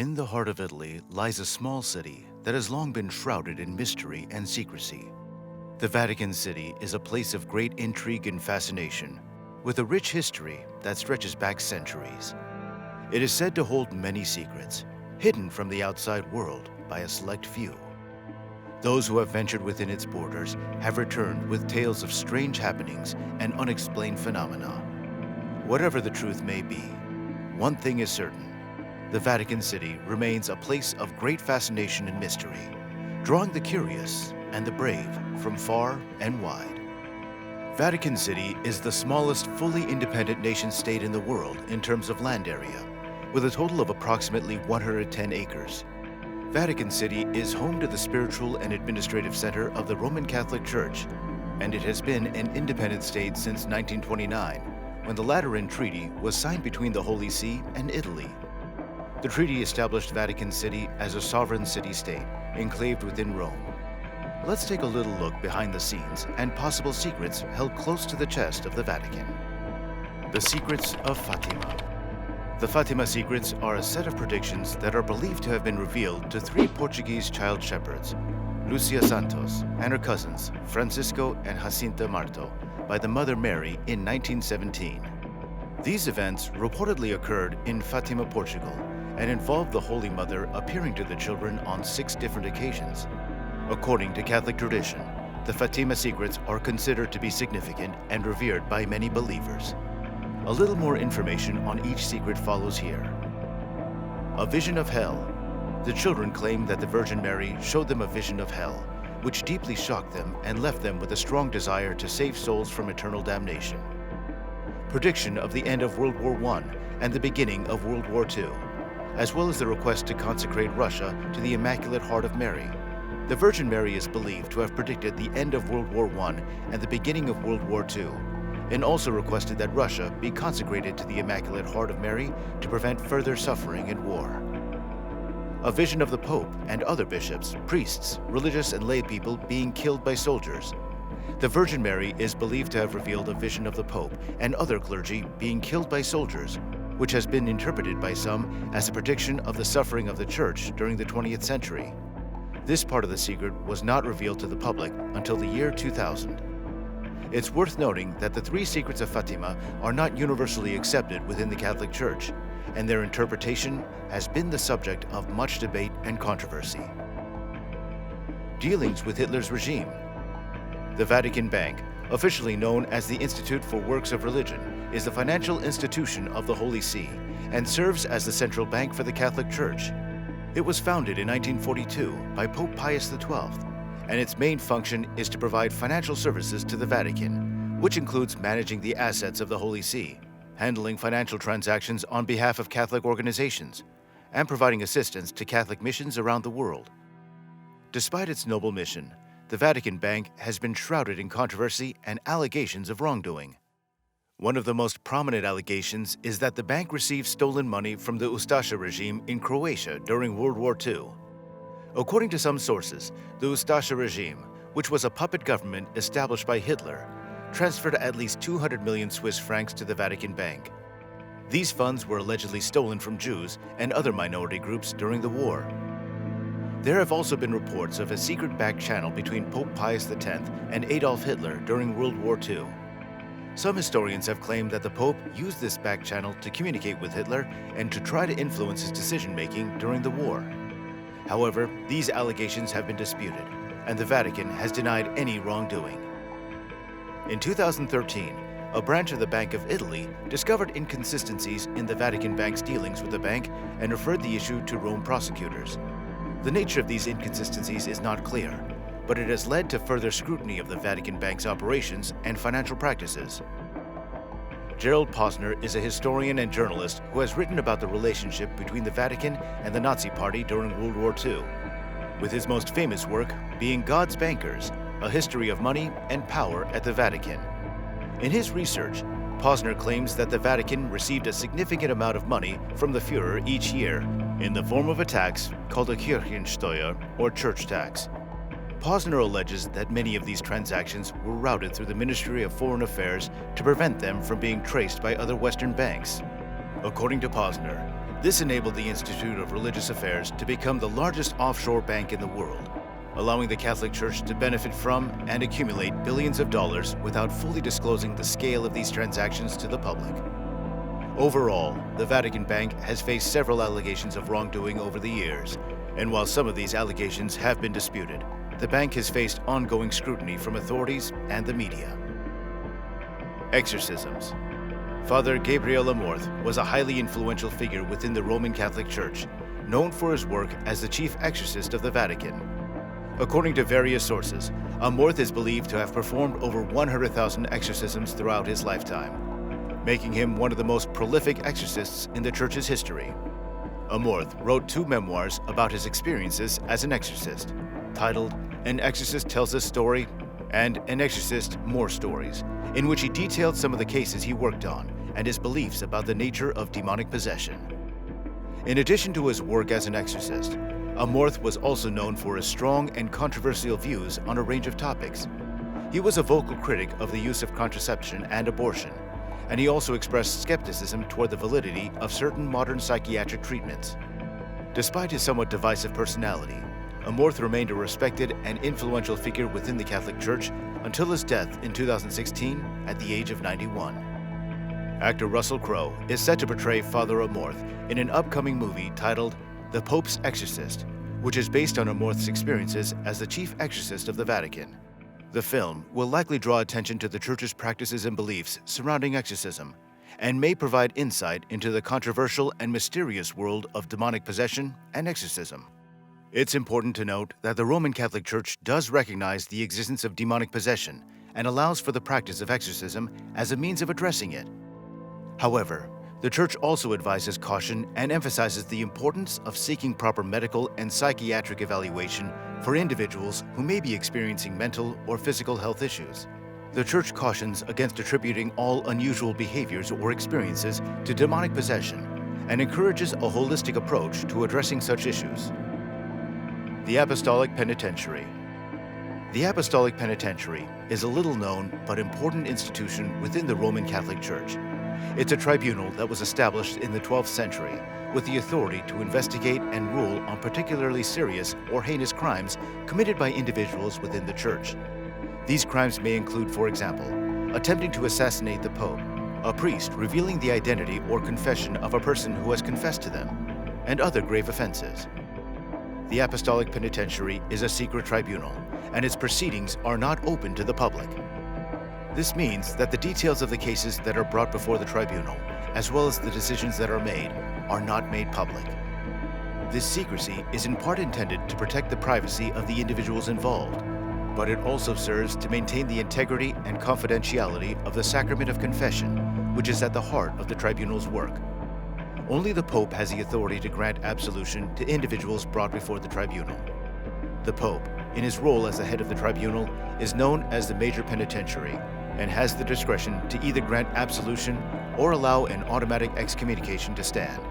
In the heart of Italy lies a small city that has long been shrouded in mystery and secrecy. The Vatican City is a place of great intrigue and fascination, with a rich history that stretches back centuries. It is said to hold many secrets, hidden from the outside world by a select few. Those who have ventured within its borders have returned with tales of strange happenings and unexplained phenomena. Whatever the truth may be, one thing is certain: the Vatican City remains a place of great fascination and mystery, drawing the curious and the brave from far and wide. Vatican City is the smallest fully independent nation-state in the world in terms of land area, with a total of approximately 110 acres. Vatican City is home to the spiritual and administrative center of the Roman Catholic Church, and it has been an independent state since 1929, when the Lateran Treaty was signed between the Holy See and Italy. The treaty established Vatican City as a sovereign city-state, enclaved within Rome. Let's take a little look behind the scenes and possible secrets held close to the chest of the Vatican. The Secrets of Fatima. The Fatima Secrets are a set of predictions that are believed to have been revealed to three Portuguese child shepherds, Lucia Santos and her cousins, Francisco and Jacinta Marto, by the Mother Mary in 1917. These events reportedly occurred in Fatima, Portugal, and involved the Holy Mother appearing to the children on 6 different occasions. According to Catholic tradition, the Fatima Secrets are considered to be significant and revered by many believers. A little more information on each secret follows here. A vision of hell. The children claim that the Virgin Mary showed them a vision of hell, which deeply shocked them and left them with a strong desire to save souls from eternal damnation. Prediction of the end of World War I and the beginning of World War II, as well as the request to consecrate Russia to the Immaculate Heart of Mary. The Virgin Mary is believed to have predicted the end of World War I and the beginning of World War II, and also requested that Russia be consecrated to the Immaculate Heart of Mary to prevent further suffering and war. A vision of the Pope and other bishops, priests, religious and lay people being killed by soldiers. The Virgin Mary is believed to have revealed a vision of the Pope and other clergy being killed by soldiers, which has been interpreted by some as a prediction of the suffering of the Church during the 20th century. This part of the secret was not revealed to the public until the year 2000. It's worth noting that the 3 secrets of Fatima are not universally accepted within the Catholic Church, and their interpretation has been the subject of much debate and controversy. Dealings with Hitler's regime. The Vatican Bank, officially known as the Institute for Works of Religion, is the financial institution of the Holy See and serves as the central bank for the Catholic Church. It was founded in 1942 by Pope Pius XII, and its main function is to provide financial services to the Vatican, which includes managing the assets of the Holy See, handling financial transactions on behalf of Catholic organizations, and providing assistance to Catholic missions around the world. Despite its noble mission, the Vatican Bank has been shrouded in controversy and allegations of wrongdoing. One of the most prominent allegations is that the bank received stolen money from the Ustasha regime in Croatia during World War II. According to some sources, the Ustasha regime, which was a puppet government established by Hitler, transferred at least 200 million Swiss francs to the Vatican Bank. These funds were allegedly stolen from Jews and other minority groups during the war. There have also been reports of a secret back channel between Pope Pius X and Adolf Hitler during World War II. Some historians have claimed that the Pope used this back channel to communicate with Hitler and to try to influence his decision-making during the war. However, these allegations have been disputed, and the Vatican has denied any wrongdoing. In 2013, a branch of the Bank of Italy discovered inconsistencies in the Vatican Bank's dealings with the bank and referred the issue to Rome prosecutors. The nature of these inconsistencies is not clear, but it has led to further scrutiny of the Vatican Bank's operations and financial practices. Gerald Posner is a historian and journalist who has written about the relationship between the Vatican and the Nazi Party during World War II, with his most famous work being God's Bankers, A History of Money and Power at the Vatican. In his research, Posner claims that the Vatican received a significant amount of money from the Führer each year in the form of a tax called a Kirchensteuer, or church tax. Posner alleges that many of these transactions were routed through the Ministry of Foreign Affairs to prevent them from being traced by other Western banks. According to Posner, This enabled the Institute of Religious Affairs to become the largest offshore bank in the world, allowing the Catholic Church to benefit from and accumulate billions of dollars without fully disclosing the scale of these transactions to the public. Overall, the Vatican Bank has faced several allegations of wrongdoing over the years, and while some of these allegations have been disputed, the bank has faced ongoing scrutiny from authorities and the media. Exorcisms. Father Gabriel Amorth was a highly influential figure within the Roman Catholic Church, known for his work as the chief exorcist of the Vatican. According to various sources, Amorth is believed to have performed over 100,000 exorcisms throughout his lifetime, making him one of the most prolific exorcists in the Church's history. Amorth wrote 2 memoirs about his experiences as an exorcist, titled An Exorcist Tells a Story and An Exorcist More Stories, in which he detailed some of the cases he worked on and his beliefs about the nature of demonic possession. In addition to his work as an exorcist, Amorth was also known for his strong and controversial views on a range of topics. He was a vocal critic of the use of contraception and abortion, and he also expressed skepticism toward the validity of certain modern psychiatric treatments. Despite his somewhat divisive personality, Amorth remained a respected and influential figure within the Catholic Church until his death in 2016 at the age of 91. Actor Russell Crowe is set to portray Father Amorth in an upcoming movie titled The Pope's Exorcist, which is based on Amorth's experiences as the chief exorcist of the Vatican. The film will likely draw attention to the Church's practices and beliefs surrounding exorcism, and may provide insight into the controversial and mysterious world of demonic possession and exorcism. It's important to note that the Roman Catholic Church does recognize the existence of demonic possession and allows for the practice of exorcism as a means of addressing it. However, the Church also advises caution and emphasizes the importance of seeking proper medical and psychiatric evaluation for individuals who may be experiencing mental or physical health issues. The Church cautions against attributing all unusual behaviors or experiences to demonic possession and encourages a holistic approach to addressing such issues. The Apostolic Penitentiary. The Apostolic Penitentiary is a little-known but important institution within the Roman Catholic Church. It's a tribunal that was established in the 12th century with the authority to investigate and rule on particularly serious or heinous crimes committed by individuals within the Church. These crimes may include, for example, attempting to assassinate the Pope, a priest revealing the identity or confession of a person who has confessed to them, and other grave offenses. The Apostolic Penitentiary is a secret tribunal, and its proceedings are not open to the public. This means that the details of the cases that are brought before the tribunal, as well as the decisions that are not made public. This secrecy is in part intended to protect the privacy of the individuals involved, but it also serves to maintain the integrity and confidentiality of the sacrament of confession, which is at the heart of the tribunal's work. Only the Pope has the authority to grant absolution to individuals brought before the tribunal. The Pope, in his role as the head of the tribunal, is known as the Major Penitentiary and has the discretion to either grant absolution or allow an automatic excommunication to stand.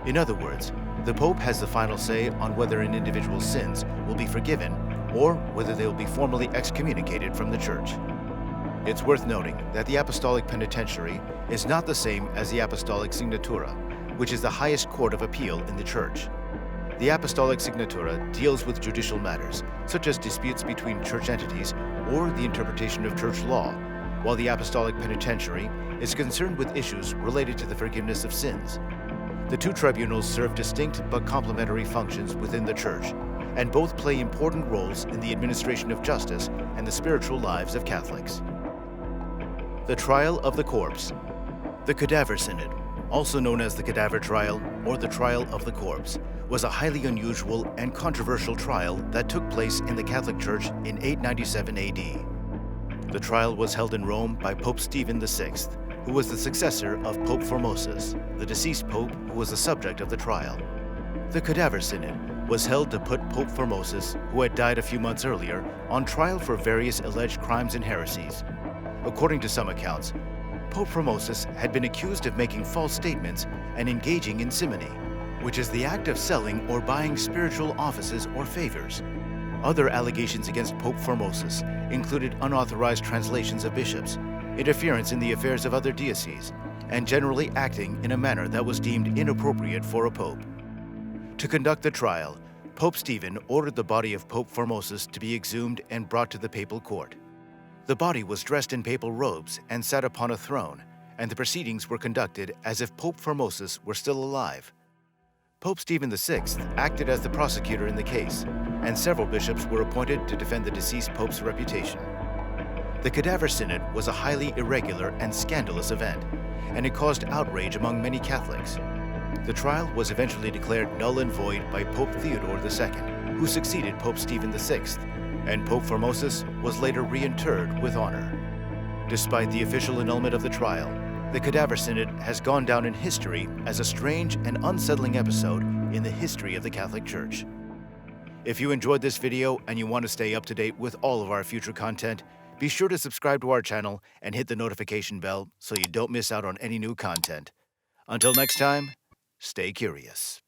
In other words, the Pope has the final say on whether an individual's sins will be forgiven or whether they will be formally excommunicated from the Church. It's worth noting that the Apostolic Penitentiary is not the same as the Apostolic Signatura, which is the highest court of appeal in the Church. The Apostolic Signatura deals with judicial matters, such as disputes between church entities or the interpretation of church law, while the Apostolic Penitentiary is concerned with issues related to the forgiveness of sins. The two tribunals serve distinct but complementary functions within the Church, and both play important roles in the administration of justice and the spiritual lives of Catholics. The Trial of the Corpse. The Cadaver Synod, also known as the Cadaver Trial or the Trial of the Corpse, was a highly unusual and controversial trial that took place in the Catholic Church in 897 AD. The trial was held in Rome by Pope Stephen VI, who was the successor of Pope Formosus, the deceased pope who was the subject of the trial. The Cadaver Synod was held to put Pope Formosus, who had died a few months earlier, on trial for various alleged crimes and heresies. According to some accounts, Pope Formosus had been accused of making false statements and engaging in simony, which is the act of selling or buying spiritual offices or favors. Other allegations against Pope Formosus included unauthorized translations of bishops, interference in the affairs of other dioceses, and generally acting in a manner that was deemed inappropriate for a pope. To conduct the trial, Pope Stephen ordered the body of Pope Formosus to be exhumed and brought to the papal court. The body was dressed in papal robes and sat upon a throne, and the proceedings were conducted as if Pope Formosus were still alive. Pope Stephen VI acted as the prosecutor in the case, and several bishops were appointed to defend the deceased pope's reputation. The Cadaver Synod was a highly irregular and scandalous event, and it caused outrage among many Catholics. The trial was eventually declared null and void by Pope Theodore II, who succeeded Pope Stephen VI, and Pope Formosus was later reinterred with honor. Despite the official annulment of the trial, the Cadaver Synod has gone down in history as a strange and unsettling episode in the history of the Catholic Church. If you enjoyed this video and you want to stay up to date with all of our future content, be sure to subscribe to our channel and hit the notification bell so you don't miss out on any new content. Until next time, stay curious.